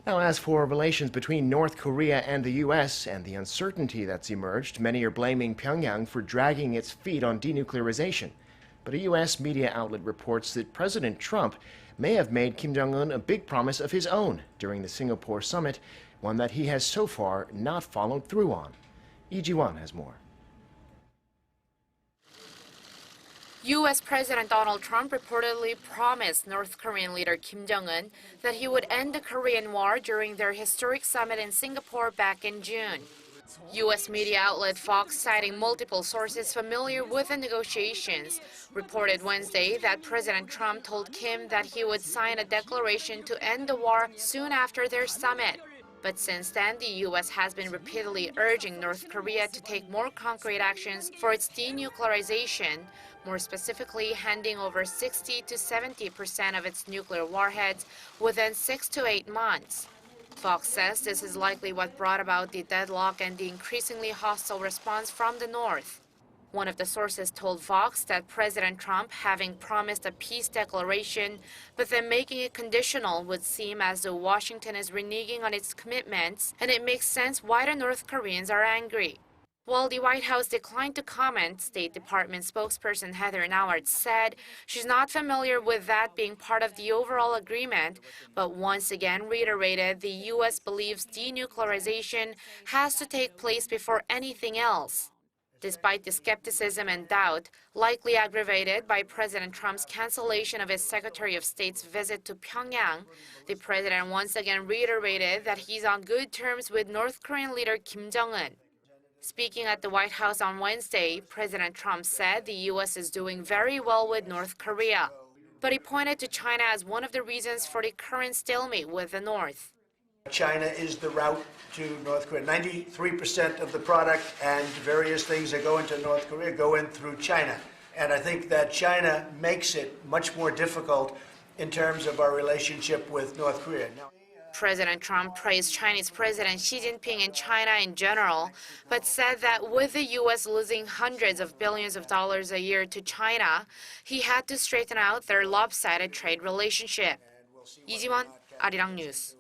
Now, as for relations between North Korea and the U.S. and the uncertainty that's emerged, many are blaming Pyongyang for dragging its feet on denuclearization. But a U.S. media outlet reports that President Trump may have made Kim Jong-un a big promise of his own during the Singapore summit, one that he has so far not followed through on. Lee Ji-won has more. U.S. President Donald Trump reportedly promised North Korean leader Kim Jong-un that he would end the Korean War during their historic summit in Singapore back in June. U.S. media outlet Fox, citing multiple sources familiar with the negotiations, reported Wednesday that President Trump told Kim that he would sign a declaration to end the war soon after their summit. But since then, the U.S. has been repeatedly urging North Korea to take more concrete actions for its denuclearization, more specifically handing over 60 to 70% of its nuclear warheads within 6 to 8 months. Fox says this is likely what brought about the deadlock and the increasingly hostile response from the North. One of the sources told Fox that President Trump, having promised a peace declaration, but then making it conditional, would seem as though Washington is reneging on its commitments, and it makes sense why the North Koreans are angry. While the White House declined to comment, State Department spokesperson Heather Nauert said she's not familiar with that being part of the overall agreement, but once again reiterated the U.S. believes denuclearization has to take place before anything else. Despite the skepticism and doubt, likely aggravated by President Trump's cancellation of his Secretary of State's visit to Pyongyang, the president once again reiterated that he's on good terms with North Korean leader Kim Jong-un. Speaking at the White House on Wednesday, President Trump said the U.S. is doing very well with North Korea. But he pointed to China as one of the reasons for the current stalemate with the North. China is the route to North Korea. 93% of the product and various things that go into North Korea go in through China. And I think that China makes it much more difficult in terms of our relationship with North Korea. President Trump praised Chinese President Xi Jinping and China in general, but said that with the U.S. losing hundreds of billions of dollars a year to China, he had to straighten out their lopsided trade relationship. Lee Ji-won, Arirang News.